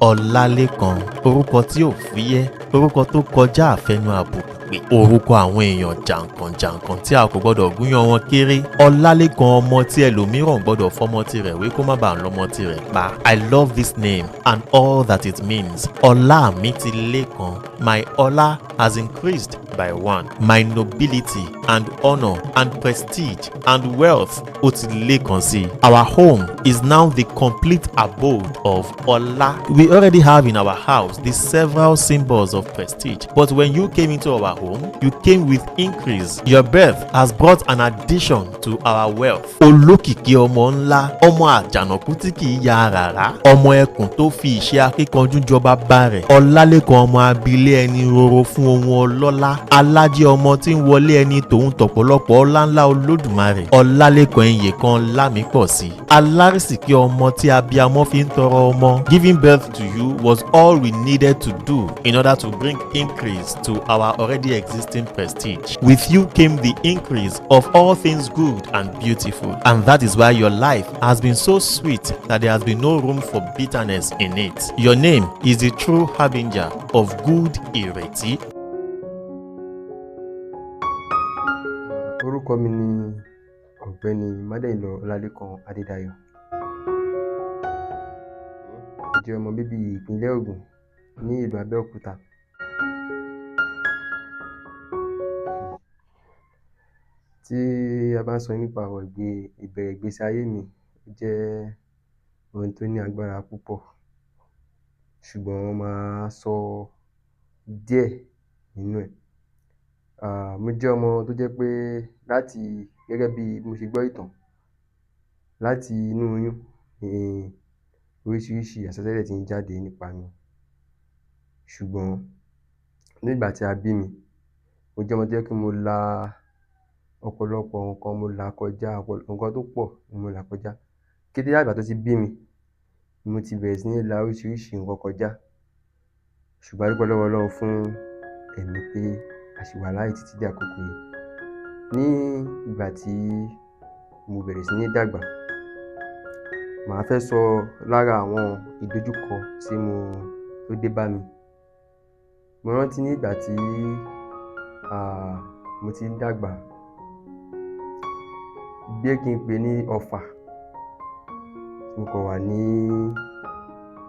Ọlálékan, orúkọ tí ò fúyẹ́, orúkọ tó kọjá àfẹnu àbùkù pé, orúkọ àwọn èèyàn jàǹkànjàǹkàn tí a kò gbọdọ̀ gúnyán wọn kéré. Ọlálékan, ọmọ tí ẹlòmíràn gbọdọ̀ fọmọ tirẹ̀ wé kó má bàa lọ́mọ tirẹ̀ pa. I love this name and all that it means. Ọlá mi ti lékan. My ọlá has increased by one. My nobility and honor and prestige and wealth ó ti lékan sí. Our home is now the complete abode of Ọlá. We already have in our house the several symbols of prestige, but when you came into our home, you came with increase. Your birth has brought an addition to our wealth. Olókìkí ọmọ ńlá, ọmọ àjànàkú tí kì í ya rárá, ọmọ ẹkùn tó fi ìṣe akíkanjú jọba bá rẹ̀. Ọlálékan, ọmọ abilé ẹni roro fún ohun ọlọ́lá. Alájẹ ọmọ tí ń wọlé ẹni tòun tọ̀pọ̀lọpọ̀ ọláńlá Olódùmarè. Ọlálékan, iyè kan lámì pọ̀ sí. Alárísìkí ọmọ tí abiyamọ fi ń tọrọ ọmọ. Giving birth to you was all we needed to do in order to bring increase to our already existing prestige. With you came the increase of all things good and beautiful, and that is why your life has been so sweet that there has been no room for bitterness in it. Your name is the true harbinger of good ìrètí. Orúkọ mi ni Ọ̀gbẹ́ni Mádéyìnlọ Ọlálékan Adédayọ̀. Mo jẹ́ ọmọ bíbí ìpínlẹ̀ Ògùn ní ìlú Abẹ́òkúta. Tí a bá ń sọ nípa ọ̀rọ̀ ìbẹ̀rẹ̀ ìgbésí ayé mi, ó jẹ́ ohun tó ní agbára púpọ̀, ṣùgbọ́n máa sọ díẹ̀ nínú ẹ̀. Mo jẹ́ ọmọ tó jẹ́ pé gẹ́gẹ́ bí mo ṣe gbọ́ ìtàn, láti inú oyún ni oríṣiríṣi àsọtẹ́lẹ̀ ti ń jáde nípa mi. Ṣùgbọ́n nígbà tí a bí mi, mo jẹ́ ọmọ tó jẹ́ pé mo la ọ̀pọ̀lọpọ̀ nǹkan, mo là kọjá, nǹkan tó pọ̀ ni mo là kọjá. Kété láti ìgbà tó ti bí mi, mo ti bẹ̀rẹ̀ sí ní la oríṣiríṣi nǹkan kọjá. Ṣùgbọ́n a dúpẹ́ lọ́wọ́ Ọlọ́run fún ẹ̀mí pé a ṣì wà láàyè títí di àkókò yìí. Ní ìgbà tí mo bẹ̀rẹ̀ sí ní dàgbà, màá fẹ́ sọ lára àwọn ìdojúkọ tó dé bá mi. Mo rántí ní ìgbà tí mo ti ń dàgbà, bí kí n pè ní ọfà, mo kàn wà ní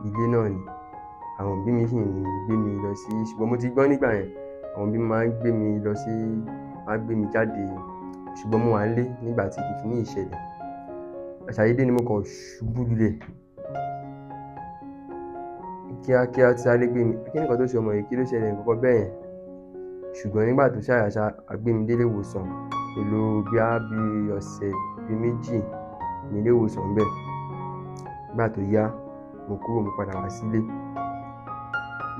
ilé náà ni. Àwọn òbí mi sì ń gbé mi lọ sí, ṣùgbọ́n mo ti gbọ́ nígbà yẹn, àwọn òbí mi máa ń gbé mi jáde, ṣùgbọ́n mo wà nílé nígbà tí kìíní yìí ṣẹlẹ̀. Ṣàdédé ni mo kàn ṣubú lulẹ̀. Kíákíá tí sáré gbé mi, kí ni nǹkan tó ṣe ọmọ yìí, kí ló ṣẹlẹ̀, nǹkan kan bẹ́ẹ̀ yẹn. Ṣùgbọ́n nígbà tó ṣàyàṣá, a gbé mi dé ilé ìwòsàn, mo lò bí ọ̀sẹ̀ bí méjì ní ilé ìwòsàn ńbẹ̀. Nígbà tó yá, mo kúrò, mo padà wá sílé.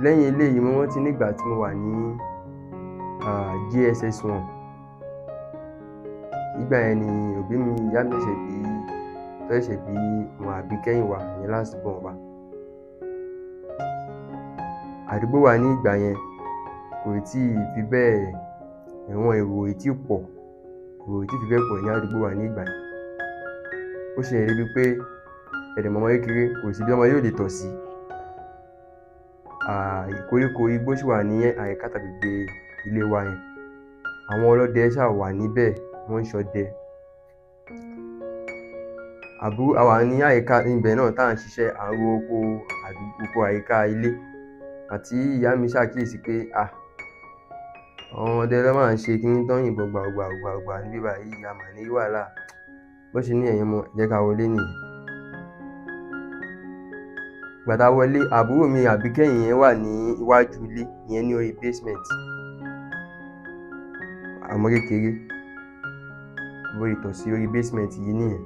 Lẹ́yìn eléyìí, mo rántí nígbà tí mo wà ní JSS 1. Nígbà yẹn ni òbí mi, ìyá mi ṣẹ̀ṣẹ̀ bí ọmọ àbíkẹ́yìn wa, ìyẹn last born wa. Àdúgbò wa ní ìgbà yẹn kò tí ì fi bẹ́ẹ̀, àwọn èrò ò tí ì pọ̀, fi bẹ́ẹ̀ pọ̀ ní àdúgbò wa ní ìgbà yẹn. Ó ṣe débi pé ẹ̀dẹ̀ mọ̀mọ́ kékeré kò sí bí ọmọ yóò lè tọ̀ sí. Koríko igbó sì wà ní àyíká tàgbègbè ilé wa yẹn. Àwọn ọlọ́dẹ ṣà wà níbẹ̀, wọ́n ń ṣọdẹ. A wà ní àyíká ibẹ̀ náà tá à ń ṣiṣẹ́, à ń ro oko àyíká ilé. Àti ìyá mi ṣàkíyèsí pé àwọn ọdẹ ló máa ń ṣe kíní tán yìnbọn gbàùgbàùgbà níbí báyìí, a mà ní wàhálà. Bó ṣe ní ẹ̀yin ọmọ, ẹ jẹ́ ká wọlé nìyẹn. Ìgbà tá a wọlé, àbúrò mi àbíkẹ́yìn yẹn wà ní iwájú ilé, ìyẹn ní orí basement. Ọmọ kékeré bó ṣe tọ̀ sí orí basement yìí nìyẹn.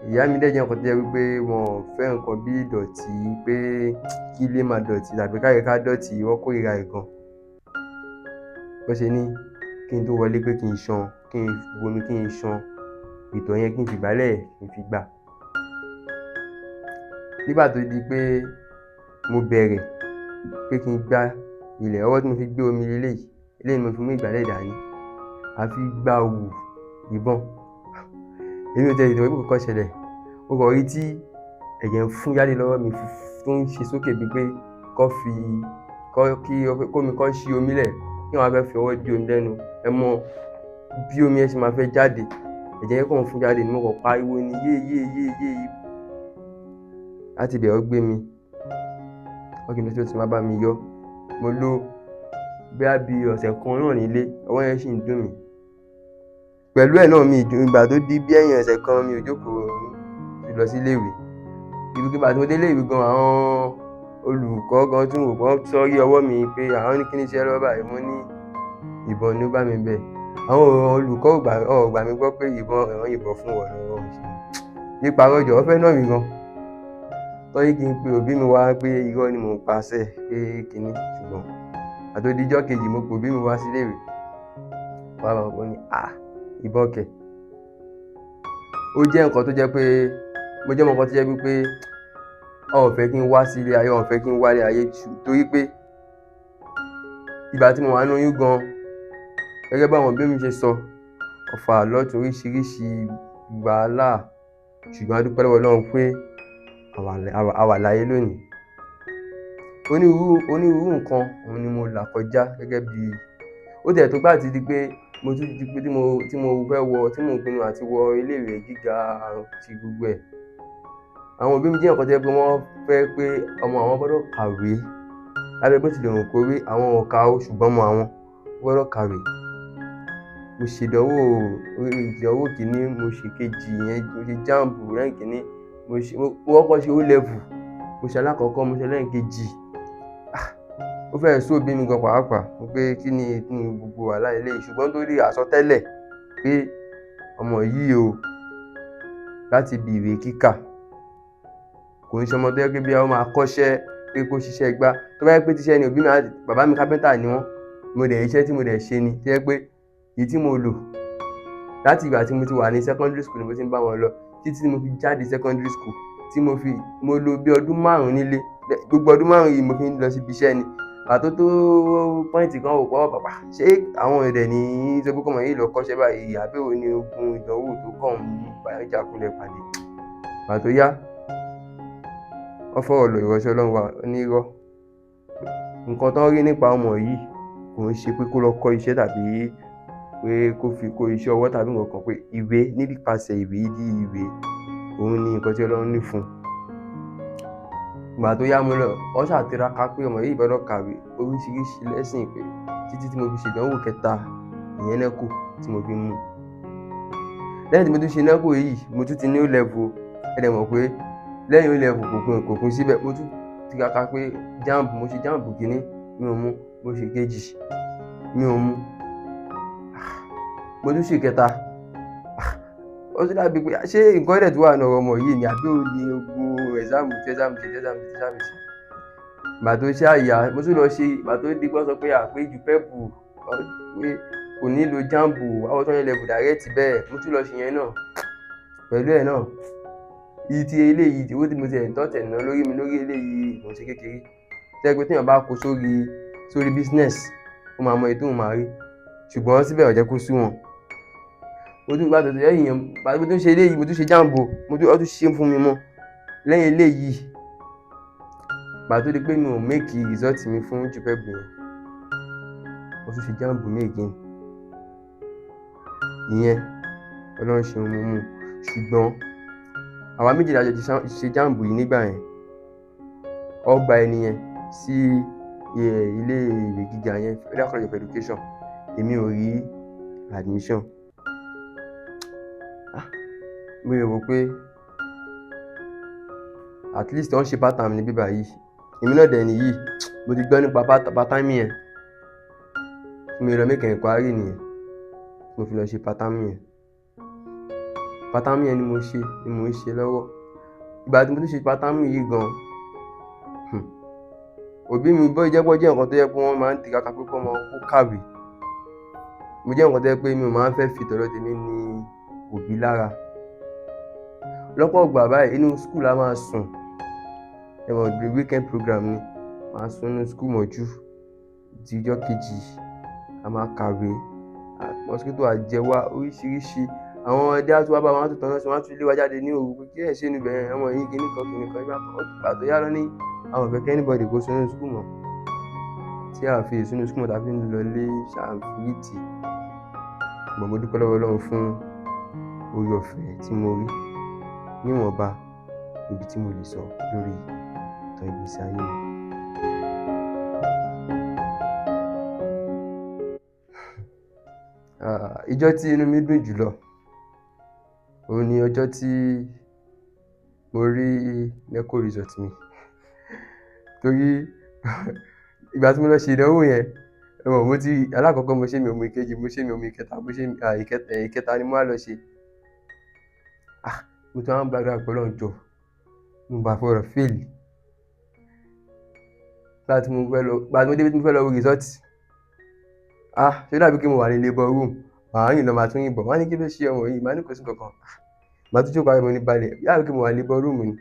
Ìyá mi dẹ̀ jẹ́ nǹkan tó jẹ́ wípé wọn ò fẹ́ nǹkan bí ìdọ̀tí, pé kí ilé máa dọ̀tí tàbí káyìíká dọ̀tí, wọ́n kórìíra ẹ̀ gan. Bó ṣe ní kí n tó wọlé pé kí n ṣan ìtọ̀ yẹn, kí n fi ìgbálẹ̀ kí n fi gbá. Nígbà tó di pé mo bẹ̀rẹ̀ pé kí n gbá ilẹ̀, ọwọ́ tí mo fi gbé omi eléyìí ni mo fi mú ìgbálẹ̀ dání. A fi gbá òwú ìbọn. Èmi ò tẹ̀lé ìtàn pé kò kọ́ ṣẹlẹ̀. Mo kàn rí tí ẹ̀jẹ̀ ń fún jáde lọ́wọ́ mi, tó tún ṣe sókè bíi pé kómi kọ́ ṣí omi lẹ̀ kí wọ́n fẹ́ fi ọwọ́ dí omi lẹ́nu. Ẹ mọ bí omi yẹn ṣe máa fẹ́ jáde, ẹ̀jẹ̀ yẹn kàn fún jáde ni mo kàn pariwo ni yéé. Láti ibẹ̀ ó gbé mi wọ́n kí n lọ sí ó ti máa bá mi yọ. Mo lò bóyá bí ọ̀sẹ̀ kan náà nílé, ọwọ́ yẹn ṣì ń dùn mí. Pẹ̀lú ẹ̀ náà ìgbà tó di bí ẹ̀yìn ọ̀sẹ̀ kan mi ò jókòó lọ sí ilé ìwé. Ìgbà tí mo dé ilé ìwé gan, àwọn olùkọ́ gan tún wò wọ́n sọ́rí ọwọ́ mi pé àwọn ní kí ni ṣe lọ́wọ́ báyìí. Mo ní ìbọn ni ó bá mi bẹ̀. Àwọn olùkọ́ ò gbà mí gbọ́ pé àwọn yìnbọn fún wọn lọ́wọ́ mi. Nípa rọ́jọ̀ wọ́n fẹ́ nà mí gan. Tọ́yí kí n pe òbí mi wá pé irọ́ ni mò ń paṣẹ pé kíní, ṣùgbọ́n àti ọjọ́ kejì mo pe òbí mi wá sí ilé ìwé. Bàbá mi ní ìbọn kẹ̀. Ó jẹ́ nǹkan tó jẹ́ pé mo jẹ́ ọmọ kan tó jẹ́ wípé wọn ò fẹ́ kí n wá sí ilé ayé, wọn ò fẹ́ kí n wá ilé ayé torí pé ìgbà tí mo wà nínú oyún gan, gẹ́gẹ́ bí àwọn òbí mi ṣe sọ, ọ̀fà lọ́tùn oríṣiríṣi wàhálà, ṣùgbọ́n a dúpẹ́ lọ́wọ́ Ọlọ́run pé a wà láyé lónìí. Onírúurú nǹkan òun ni mo là kọjá gẹ́gẹ́ bí ó tẹ̀ tó gbà ti di pé mo tún di pé tí mo pinnu àti wọ ilé ìwé gíga àti gbogbo ẹ̀. Àwọn òbí mi jẹ́ nǹkan tó jẹ́ pé wọ́n fẹ́ pé ọmọ àwọn gbọ́dọ̀ kàwé. Lábẹ́ bó tilẹ̀ wù kó rí, àwọn ò kà ó, ṣùgbọ́n ọmọ àwọn gbọ́dọ̀ kàwé. Mo ṣe ìdánwò kìíní, mo ṣe kejì yẹn, mo ṣe JAMB lẹ́yìn kìíní, mo kọ́kọ́ ṣe O level, mo ṣe alákọ̀ọ́kọ́, mo ṣe lẹ́yìn kejì. Ó fẹ́ẹ̀ sú òbí mi gan pàápàá pé kí ni gbogbo wàhálà eléyìí, ṣùgbọ́n torí àsọtẹ́lẹ̀ pé ọmọ yìí o láti ibi ìwé kíkà kò ń ṣe ọmọ tó yẹ pé bí ó máa kọ́ṣẹ́ pé kó ṣiṣẹ́ gbá. Tó bá yẹ pé tíṣẹ́ ni òbí mi, bàbá mi kápẹ́ntà ni wọ́n, iṣẹ́ tí mo dẹ̀ ṣe ni tó yẹ pé èyí tí mo lò láti ìgbà tí mo ti wà ní secondary school ni mo ti ń bá wọn lọ títí tí mo fi jáde secondary school tí mo lò bí ọdún 5 nílé. Gbogbo ọdún 5 yìí mo fi ń lọ síbi iṣẹ́ ni. Pàtó tó pọ́ìntì kan wò pọ̀ bàbá ṣé àwọn èdè ní ìṣẹ́gun kọ́mọ yìí lọ kọ́ṣẹ́ báyìí àbí òun ni ogun ìdánwò tó kàn ń bàjá kulẹ̀ pàdé. Pàtó yá wọ́n fọ̀rọ̀ lọ ìránṣẹ́ Ọlọ́run wa onírọ́. Nǹkan tó ń rí nípa ọmọ yìí kò ń ṣe pé kó lọ kọ́ iṣẹ́ tàbí pé kó fi kó iṣẹ́ ọwọ́ tàbí nǹkan kan, pé ìwé nípasẹ̀ ìwé di ìwé òun ni nǹkan tí Ọlọ́run ní fún un. Ìgbà tó yá mo lọ wọ́n ṣàtiraka pé ọmọ yìí gbọ́dọ̀ kàwé oríṣiríṣi lẹ́sìn pé títí tí mo fi ṣe ìdánwò kẹta ìyẹn NECO tí mo fi mú. Lẹ́yìn tí mo tún ṣe NECO yìí mo tún ti ní O level. Ẹ dẹ̀ mọ̀ pé lẹ́yìn O level kò kún síbẹ̀, mo tún tiraka pé JAMB, mo ṣe JAMB kìíní mi ò mú, mo ṣe kejì mi ò mú, mo tún ṣe kẹta. Ó tún dàbí pé ṣé nǹkan ẹ̀dẹ̀ tó wà nínú ọmọ yìí ni àbí ó ní ogun exam ṣe. Ìgbà tó ṣe àyà mo tún lọ ṣe, ìgbà tó di pé sọ pé àpé JUPEB pé kò nílò JAMB àwọn tó ń level direct bẹ́ẹ̀, mo tún lọ ṣe yẹn náà. Pẹ̀lú ẹ̀ náà ti eléyìí owó tí mo ti ẹ̀ tọ́tẹ̀ ná lórí eléyìí kò ṣe kékeré. Tẹ́ pé téèyàn bá kó sórí business ó máa mọ èyí tóun máa rí, ṣùgbọ́n síbẹ̀ ó jẹ́ kó sú wọn. Mo tún gbà tó lẹ́yìn yẹn, mo tún ṣe eléyìí, mo tún ṣe JAMB, ó tún ṣe fún mi mọ́. Lẹ́yìn eléyìí gbà tó di pé mi ò make result mi fún JUPEB yẹn, mo tún ṣe JAMB mi again. Ìyẹn Ọlọ́run ṣe ohun mú, ṣùgbọ́n àwa méjì la jọ ṣe JAMB yìí nígbà yẹn. Ó gba ẹni yẹn sí ilé ìwé gíga yẹn, Federal College of Education. Èmi ò rí admission. Mo rò pé at least wọ́n ṣe part time ní bíbá yìí. Èmi náà dẹ̀ nìyí mo ti gbọ́ nípa part time yẹn. Mi lọ make inquiry nìyẹn, mo fi lọ ṣe part time yẹn. Part time yẹn ni mo ń ṣe lọ́wọ́. Ìgbà tí mo tún ṣe part time yìí gan, òbí mi bọ́ jẹ́ nǹkan tó yẹ pé wọ́n máa ń tiraka pé kó kàwé. Mo jẹ́ nǹkan tó yẹ pé mi ò máa ń fẹ́ fi tọ̀dọ̀ tèmi ní òbí lára. Lọ́pọ̀ ìgbà báyìí inú school la máa sùn. Ẹ mọ̀ the weekend program ni, máa sùn nínú school mọ́jú di ọjọ́ kejì a máa kàwé. Mosquito àjẹwá oríṣiríṣi. Àwọn ẹdẹ á tún wá bá wọn tọ̀nà sí wọn tún lé wa jáde ní òru pé kí ẹ̀ ṣe níbẹ̀ ọmọ yìí kíní kan ìgbà tó yá lọ ní àwọn ò fẹ́ kí anybody kó sínú school mọ́ tí a fi sínú school mọ́ tá fi ń lọ lé ṣàǹfìrìtì. Ṣùgbọ́n mo dúpẹ́ lọ́wọ́ Ọlọ́run fún oore ọ̀fẹ́ tí mo rí níwọ̀nba ibi tí mo lè sọ lórí ìtàn ìgbésí ayé mi. Ìjọ́ tí inú mi dùn jùlọ òun ni ọjọ́ tí mo rí NECO result mi. Torí ìgbà tí mo lọ ṣe ìdánwò yẹn, mo ti alákọ̀ọ́kọ́ mo ṣe mi ò mú ìkejì, mo ṣe mi ò mú ìkẹta, mo ṣe ìkẹta ni mo wá lọ ṣe. Mo tún wá ń gbàdúrà pé Ọlọ́run jọ̀ọ́ mo bá fọ̀rọ̀ fail. Ìgbà tí mo débi tí mo fẹ́ lọ wo result, ṣé ó dàbí pé mo wà ní labour room, màá rìn lọ màá tún rìn bọ̀. Wọ́n á ní kí ló ṣe ọmọ yìí, màá ní kò sí nǹkan kan. Màá tún jókòó ara mi ní balẹ̀, ó dàbí pé mo wà ní labour room ni.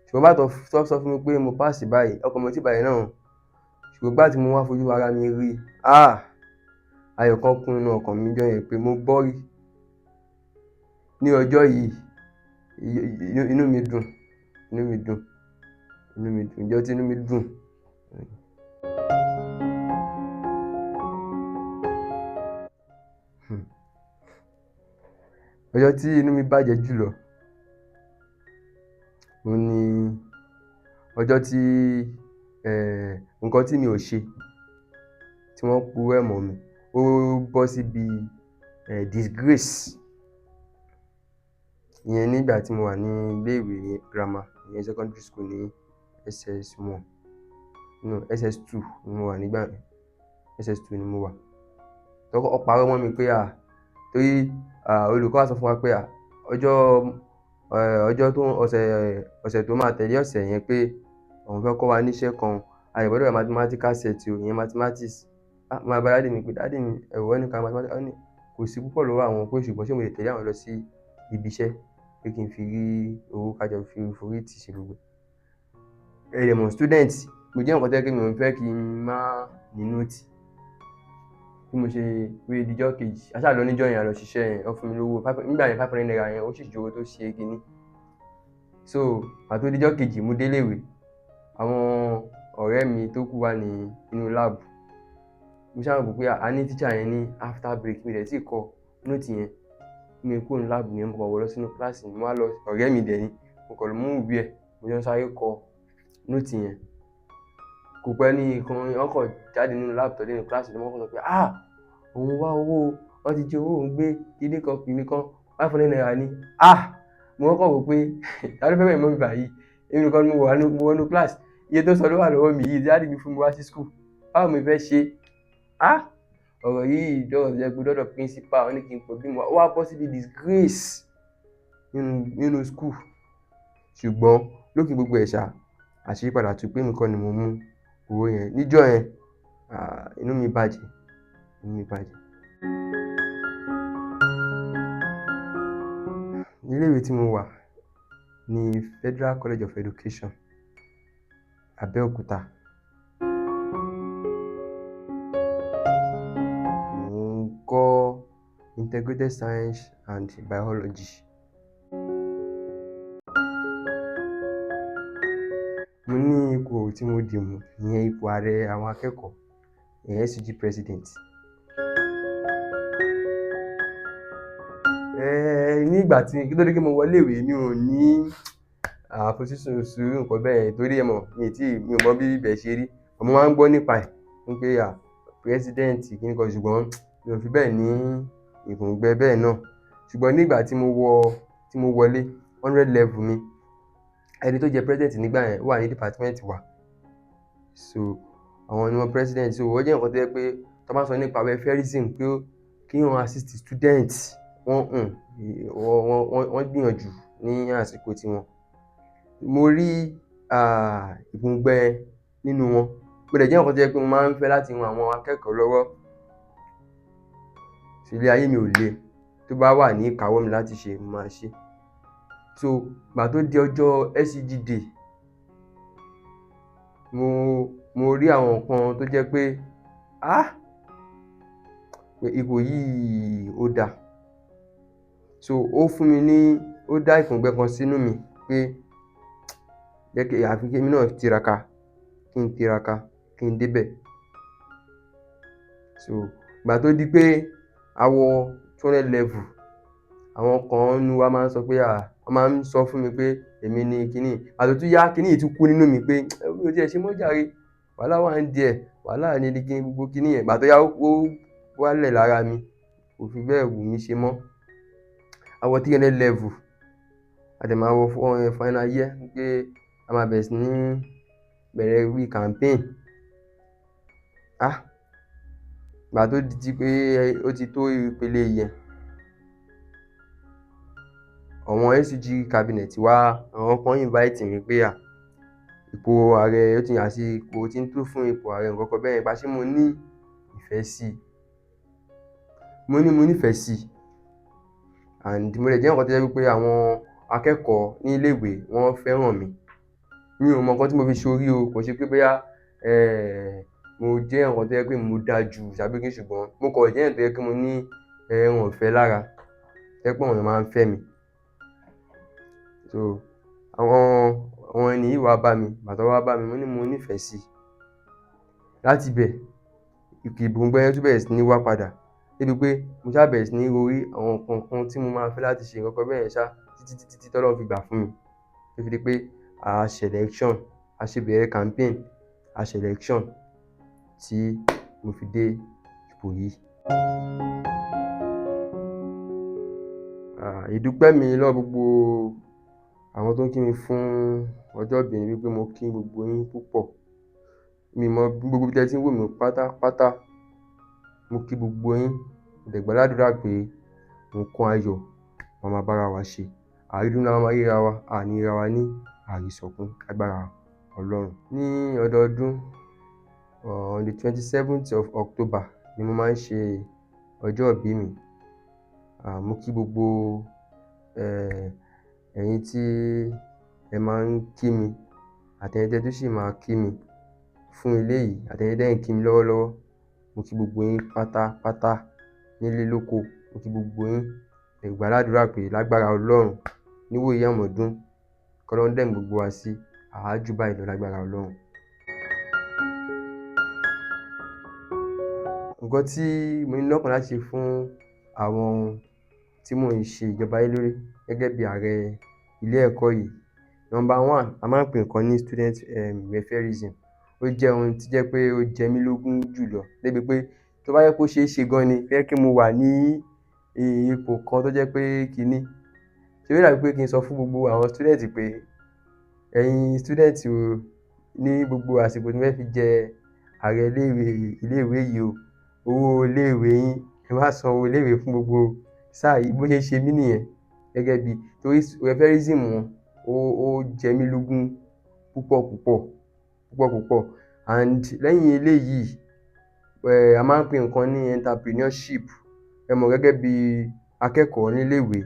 Ṣùgbọ́n bá tó sọ fún mi pé mo pass báyìí, ọkàn mi ò tí balẹ̀ náà. Ṣùgbọ́n ìgbà tí mo wá fojú ara mi rí, ayọ̀ kan kún inú ọkàn mi níjọ́ yẹn pé mo bọ́rí. Ní ọjọ́ yìí inú mi dùn. Ìjọ́ tí inú mi dùn. Ọjọ́ tí inú mi bàjẹ́ jùlọ òun ni ọjọ́ tí nǹkan tí mi ò ṣe tí wọ́n purọ́ ẹ̀ mọ́ mi ó bọ́ síbi disgrace. Ìyẹn nígbà tí mo wà ní ilé ìwé girama, ìyẹn secondary school ní SS1. No, SS2 ni mo wà nígbà yẹn. SS2 ni mo wà. Ó parọ́ mọ́ mi pé torí olùkọ́ wa sọ fún wa pé ọjọ́ tó ọ̀sẹ̀ tó máa tẹ̀lé ọ̀sẹ̀ yẹn pé òun fẹ́ kọ́ wa níṣẹ́ kan, a dẹ̀ gbọ́dọ̀ mathematical set ìyẹn mathematics. Mo bá dáàdì mi pé dáàdì mi ẹ̀wọ̀ ẹni ká mathematics, ó ní kò sí púpọ̀ lọ́wọ́ àwọn pé ṣùgbọ́n ṣé mo lè tẹ̀lé àwọn lọ sí ibi iṣẹ́ pé kí n fi rí owó kájọ fi forí tì ṣe gbogbo. Ẹ̀dẹ̀mọ̀ student, mo jẹ́ nǹkan tẹ́ kí mi ò fẹ́ kí n má ní note. Bí mo ṣe pé ìdíjọ́ kejì, aṣá lọ níjọ́ yẹn a lọ ṣiṣẹ́ yẹn, wọ́n fún mi lówó nígbà yẹn 500 naira yẹn ó sì ju owó tó ṣe kíní. So àti ìdíjọ́ kejì mo délé ìwé, àwọn ọ̀rẹ́ mi tó kù wà ní inú lab. Mo ṣáà rò pé a ní teacher yẹn ní after break, mi dẹ̀ tí kọ note yẹn. Mi kúrò ní lab yẹn, mo kàn wọ̀ lọ sínú class mi, mo wá lọ ọ̀rẹ́ mi dẹ̀ ni, mo kàn lọ mú ìwé ẹ̀, mo jọ sáré kọ note yẹn. Kò pẹ́ ní ìkan ọkọ̀ jáde nínú lab tó dé nínú class ni wọ́n kàn sọ pé òun wá owó, wọ́n ti jí owó òun gbé kíní kan 500 naira ni. Mo kàn wò pé ta ló fẹ́ bẹ̀rẹ̀ mọ́ mi báyìí, èmi nìkan ni mo wọnú class, iye tó sọ ló wà lọ́wọ́ mi yìí, dáàdì mi fún mi wá sí school, báwo mi fẹ́ ṣe? Ọ̀rọ̀ yìí dọ̀rọ̀ jẹ́ pé dọ́dọ̀ principal wọ́n ní kí n pọ̀ bí mo wá bọ́ síbi disgrace nínú school. Ṣùgbọ́n lókè gbogbo ẹ̀ṣà àṣírí padà tú pé mi kọ́ ni mo mú owó yẹn. Níjọ́ yẹn inú mi bàjẹ́. Ilé ìwé tí mo wà ní Federal College of Education, Abẹ́òkúta. Mo ń kọ́ Integrated Science and Biology. Mo ní ipò tí mo dì mú, ìyẹn ipò ààrẹ àwọn akẹ́kọ̀ọ́, ìyẹn SUG president. Nígbà tí kí tó dé kí mo wọlé ìwé mi ò ní àfojúsùn sùúrù nǹkan bẹ́ẹ̀ torí mi ò mọ bí ibẹ̀ ṣe rí. Mo máa ń gbọ́ nípa ẹ̀ pé president kíní kan, ṣùgbọ́n mi ò fi bẹ́ẹ̀ ní ìfòǹgbẹ bẹ́ẹ̀ náà. Ṣùgbọ́n nígbà tí mo wọlé 100 level mi, ẹni tó jẹ́ president nígbà yẹn wà ní department wa. So àwọn ni wọ́n president. So ó jẹ́ nǹkan tó yẹ pé tó bá sọ nípa welfareism pé kí wọ́n assist students, wọ́n gbìyànjú ní àsìkò tiwọn. Mo rí ìfòǹgbẹ nínú wọn. Mo dẹ̀ jẹ́ nǹkan tó yẹ pé mo máa ń fẹ́ láti ran àwọn akẹ́kọ̀ọ́ lọ́wọ́. Ilé ayé mi ò le, tó bá wà ní ìkáwọ́ mi láti ṣe, mo máa ṣe. So ìgbà tó di ọjọ́ SUG day, mo rí àwọn nǹkan tó jẹ́ pé ipò yìí ó dáa. So ó dá ìfòǹgbẹ kan sínú mi pé àfi kí èmi náà tiraka kí n tiraka kí n débẹ̀. So ìgbà tó di pé a wọ 200 level, àwọn kan nínú wa máa ń sọ pé wọ́n máa ń sọ fún mi pé èmi ni kíní. Ìgbà tó tún yá kíní yìí tún kú nínú mi pé mi ò tiẹ̀ ṣe mọ́ jàre, wàhálà wà nídìí ẹ̀, wàhálà ní gbogbo kíní yẹn. Ìgbà tó yá ó wálẹ̀ lára mi, kò fi bẹ́ẹ̀ wù mí ṣe mọ́. A wọ 300 level, a dẹ̀ máa wọ final year pé a máa bẹ̀rẹ̀ sí ní bẹ̀rẹ̀ bí campaign. Ìgbà tó di pé ó ti tó ìpele yẹn, àwọn SUG cabinet wa, àwọn kan invite mi pé ipò ààrẹ ó ti yàn sí ipò tí ń tó fún ipò ààrẹ nǹkan kan bẹ́ẹ̀, ṣé mo ní ìfẹ́ sí i. Mo nífẹ̀ẹ́ sí i, and mo lè jẹ́ nǹkan tó jẹ́ wípé àwọn akẹ́kọ̀ọ́ ní ilé ìwé wọ́n fẹ́ràn mi. Mi ò mọ nǹkan tí mo fi ṣorí o, kò ṣe pé bóyá mo jẹ́ nǹkan tó jẹ́ pé mo dáa jù tàbí kí, ṣùgbọ́n mo kàn jẹ́ èèyàn tó jẹ́ pé mo ní ẹran ìfẹ́ lára, jẹ́ pé àwọn èèyàn máa ń fẹ́ mi. So àwọn ẹni yìí wá bá mi, ìgbà tó wá bá mi, mo nífẹ̀ẹ́ sí i. Láti bẹ̀, ìpòǹgbẹ yẹn tún bẹ̀rẹ̀ sí ní wá padà, débi pé mo ṣá bẹ̀rẹ̀ sí ní rorí àwọn nǹkan kan tí mo máa fẹ́ láti ṣe nǹkan kan bẹ́ẹ̀ yẹn ṣá, títí tọ́lọ́run fi gbà fún mi. Tó fi di pé a ṣe election, a ṣe bẹ̀rẹ̀ campaign, a ṣe election tí mo fi dé ipò yìí. Ìdúpẹ́ mi lọ́wọ́ gbogbo àwọn tó ń kí mi fún ọjọ́ ìbí mi wípé mo kí gbogbo yín púpọ̀. Mi mọ gbogbo ibi tí ẹ ti ń wò mí pátápátá, mo kí gbogbo yín. Mo dẹ̀ gbàdúrà pé nǹkan ayọ̀ la máa bára wa ṣe. Àrídùnnú la máa ríra wa, a ní ríra wa ní àrísọ̀kún lágbára Ọlọ́run. Ní ọdọọdún, on the 27th of October ni mo máa ń ṣe ọjọ́ ìbí mi. Mo kí gbogbo ẹ̀yin tí ẹ máa ń kí mi, àtẹ̀yin tẹ́ tún sì máa kí mi fún eléyìí, àtẹ̀yin tẹ́ ń kí mi lọ́wọ́lọ́wọ́. Mo kí gbogbo yín pátápátá nílé lóko, mo kí gbogbo yín. Mo gbàdúrà pé lágbára Ọlọ́run níwòyí àmọ̀dún, k'Ọlọ́run dẹ̀ mú gbogbo wa sí jù báyìí lọ lágbára Ọlọ́run. Nǹkan tí mo ní lọ́kàn láti ṣe fún àwọn tí mò ń ṣe ìjọba lé lórí gẹ́gẹ́ bí ààrẹ ilé ẹ̀kọ́ yìí. Number one, a máa ń pè nǹkan ní student welfareism. Ó jẹ́ ohun tí jẹ́ pé ó jẹ mí lógún jùlọ, débi pé tó bá jẹ́ pé ó ṣeé ṣe gan ni fẹ́ kí mo wà ní ipò kan tó jẹ́ pé kíní. Ṣé ó dàbí pé kí n sọ fún gbogbo àwọn student pé ẹ̀yin student o, ní gbogbo àsìkò tí mo fẹ́ fi jẹ ààrẹ ilé ìwé yìí o, owó ilé ìwé yín, ẹ má san owó ilé ìwé fún gbogbo sáà yìí. Bó ṣe ṣe mí nìyẹn gẹ́gẹ́ bí, torí welfareism wọn ó jẹ mí lógún púpọ̀. And lẹ́yìn eléyìí, a máa ń pè nǹkan ní entrepreneurship. Ẹ mọ̀ gẹ́gẹ́ bí akẹ́kọ̀ọ́ nílé ìwé,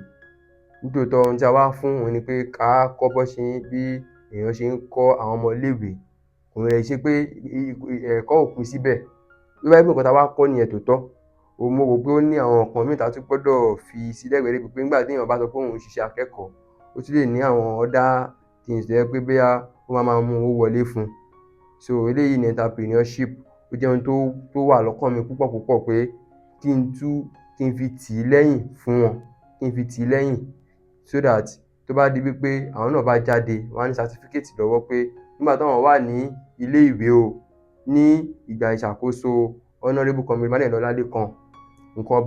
nítòótọ́ ohun tí a wá fún òun ni pé ká kọ́ bí èèyàn ṣe ń kọ́ àwọn ọmọ ilé ìwé. Kò lè ṣe pé ẹ̀kọ́ ò pin síbẹ̀. Tó bá jẹ́ pé nǹkan tí a wá kọ́ nìyẹn tòótọ́, mo rò pé ó ní àwọn nǹkan mìíràn tí a tún gbọ́dọ̀ fi sí lẹ́gbẹ̀ẹ́, débi pé nígbà tí èèyàn bá sọ pé òun ń ṣiṣẹ́ akẹ́kọ̀ọ́, ó tún lè ní àwọn other things tó jẹ́ pé bóyá ó máa mú owó wọlé fún un. So eléyìí ni entrepreneurship. Ó jẹ́ ohun tó wà lọ́kàn mi púpọ̀ pé kí n fi tì í lẹ́yìn fún wọn, kí n fi tì í lẹ́yìn, so that tó bá di wípé àwọn náà bá jáde, wọ́n á ní certificate lọ́wọ́ pé nígbà táwọn wà ní ilé ìwé o, ní ìgbà ìṣàkóso Honourable Comrade Emmanuel Ọlálékan, nǹkan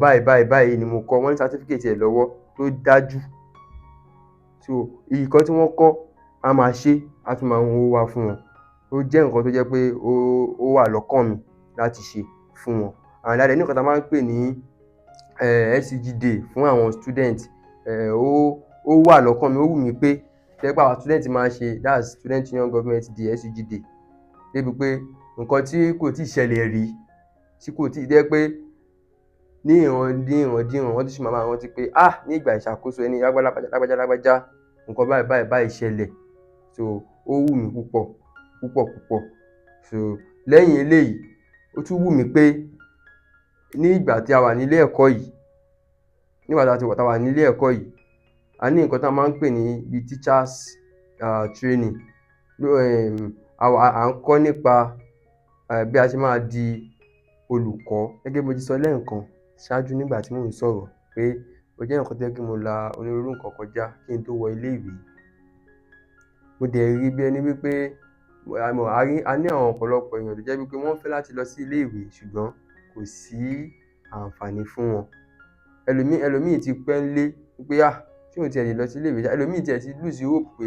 báyìí ni mo kọ́. Wọ́n ní certificate ẹ̀ lọ́wọ́ tó dájú. So nǹkan tí wọ́n kọ́ a máa ṣe, a tún máa mú owó wá fún wọn. Ó jẹ́ nǹkan tó jẹ́ pé ó wà lọ́kàn mi láti ṣe fún wọn. And a dẹ̀ ní nǹkan tí a máa ń pè ní SUG day fún àwọn student. Ó wà lọ́kàn mi, ó wù mí pé tẹ́ pé àwọn student máa ṣe, that's Student Union Government Day, SUG day. Débi pé nǹkan tí kò tíì ṣẹlẹ̀ rí, tí kò tíì jẹ́ pé ní ìran wọ́n tún sì máa rántí pé ní ìgbà ìṣàkóso ẹni lágbájá nǹkan báyìí ṣẹlẹ̀. So ó wù mí púpọ̀. So lẹ́yìn eléyìí, ó tún wù mí pé ní ìgbà tí a wà nílé ẹ̀kọ́ yìí, a ní nǹkan tí a máa ń pè ní bí teachers training. à ń kọ́ nípa bí a ṣe máa di olùkọ́. Gẹ́gẹ́ bí mo ti sọ lẹ́ẹ̀kan ṣáájú nígbà tí mò ń sọ̀rọ̀ pé mo jẹ́ èèyàn kan tó jẹ́ pé mo la onírúurú nǹkan kọjá kí n tó wọ ilé ìwé. Mo dẹ̀ rí bí ẹni wípé a ní àwọn ọ̀pọ̀lọpọ̀ èèyàn tó jẹ́ wípé wọ́n fẹ́ láti lọ sí ilé ìwé ṣùgbọ́n kò sí àǹfààní fún wọn. Ẹlòmíì ti pẹ́ ńlé wípé ṣé òun tiẹ̀ lè lọ sí ilé ìwé ṣá. Ẹlòmíì tiẹ̀ ti lose hope pé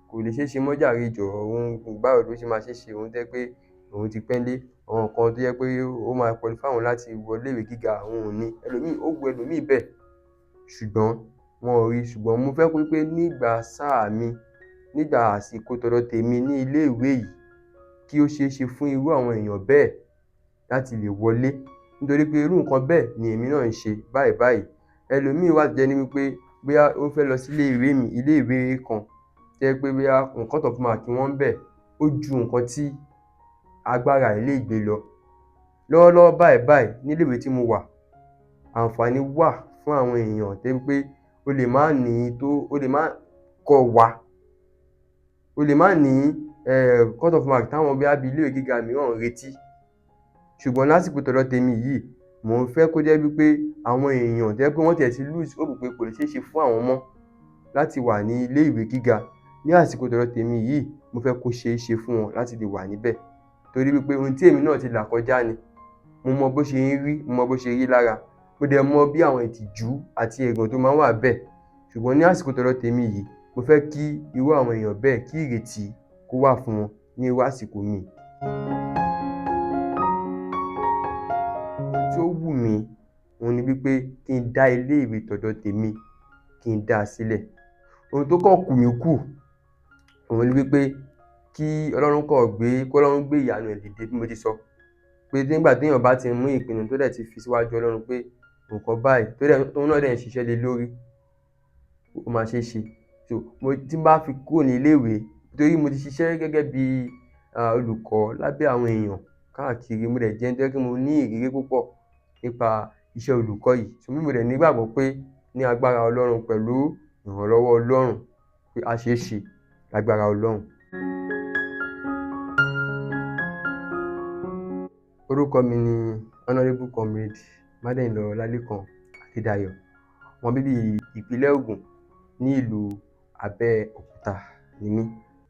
kò lè ṣeé ṣe mọ́ jàre jọ̀ọ́, òun báwo ló ṣe máa ṣeé ṣe, òun jẹ́ pé òun ti pẹ́ ńlé, àwọn nǹkan tó jẹ́ pé ó máa qualify òun láti wọ ilé ìwé gíga òun ò ní. Ó wu ẹlòmíì bẹ́ẹ̀ ṣùgbọ́n wọn ò rí. Ṣùgbọ́n mo fẹ́ pé nígbà sáà mi, nígbà àsìkò tọ̀dọ̀ tèmi ní ilé ìwé yìí, kí ó ṣeé ṣe fún irú àwọn èèyàn bẹ́ẹ̀ láti lè wọlé. Nítorí pé irú nǹkan bẹ́ẹ̀ ni èmi náà ń ṣe báyìí. Ẹlòmíì wà tó jẹ́ ní wípé bóyá ó fẹ́ lọ sí ilé ìwé kan tó jẹ́ pé bóyá cut off mark wọn ńbẹ̀ ó ju nǹkan tí agbára ẹ̀ lè gbé lọ. Lọ́wọ́lọ́wọ́ báyìí nílé ìwé tí mo wà, àǹfààní wà fún àwọn èèyàn tó jẹ́ pé o lè má kọ́ wa, o lè má ní cut off mark táwọn bóyá bí ilé ìwé gíga mìíràn ń retí. Ṣùgbọ́n lásìkò tọ̀dọ̀ tèmi yìí, mò ń fẹ́ kó jẹ́ wípé àwọn èèyàn tó jẹ́ pé wọ́n tiẹ̀ ti lose hope pé kò lè ṣeé ṣe fún àwọn mọ́ láti wà ní ilé ìwé gíga. Ní àsìkò tọ̀dọ̀ tèmi yìí, mo fẹ́ kó ṣeé ṣe fún wọn láti lè wà níbẹ̀. Torí wípé ohun tí èmi náà ti là kọjá ni. Mo mọ bó ṣe ń rí, mo mọ bó ṣe rí lára. Mo dẹ̀ mọ bí àwọn ìtìjú àti ẹ̀gàn tó máa ń wà bẹ́ẹ̀. Ṣùgbọ́n ní àsìkò tọ̀dọ̀ tèmi yìí, mo fẹ́ kí irú àwọn èèyàn bẹ́ẹ̀ kí ìrètí kó wà fún wọn ní irú àsìkò mi. Ohun tí ó wù mí òun ni wípé kí n dá ilé ìwé tọ̀dọ̀ tèmi kí n dá a sílẹ̀. Ohun tó kàn kù mí kù òun ni wípé kí Ọlọ́run gbé ìyanu ẹ̀ dìde bí mo ti sọ. Pé nígbà téèyàn bá ti mú ìpinnu tó dẹ̀ ti fi síwájú Ọlọ́run pé nǹkan báyìí tóun náà dẹ̀ ń ṣiṣẹ́ lé lórí, ó máa ṣeé ṣe. Tí n bá fi kúrò ní ilé ìwé, torí mo ti ṣiṣẹ́ gẹ́gẹ́ bí olùkọ́ lábẹ́ àwọn èèyàn káàkiri. Mo dẹ̀ jẹ́ ẹni tó jẹ́ pé mo ní ìrírí púpọ̀ nípa iṣẹ́ olùkọ́ yìí. Mo dẹ̀ nígbàgbọ́ pé ní agbára Ọlọ́run pẹ̀lú ìrànlọ́wọ́ Ọlọ́run pé á ṣeé ṣe lágbára Ọlọ́run. Orúkọ mi ni Honourable Comrade Mádéyìnlọ Ọlálékan Adédayọ̀. Ọmọ bíbí ìpínlẹ̀ Ògùn ní ìlú Abẹ́òkúta ni mí.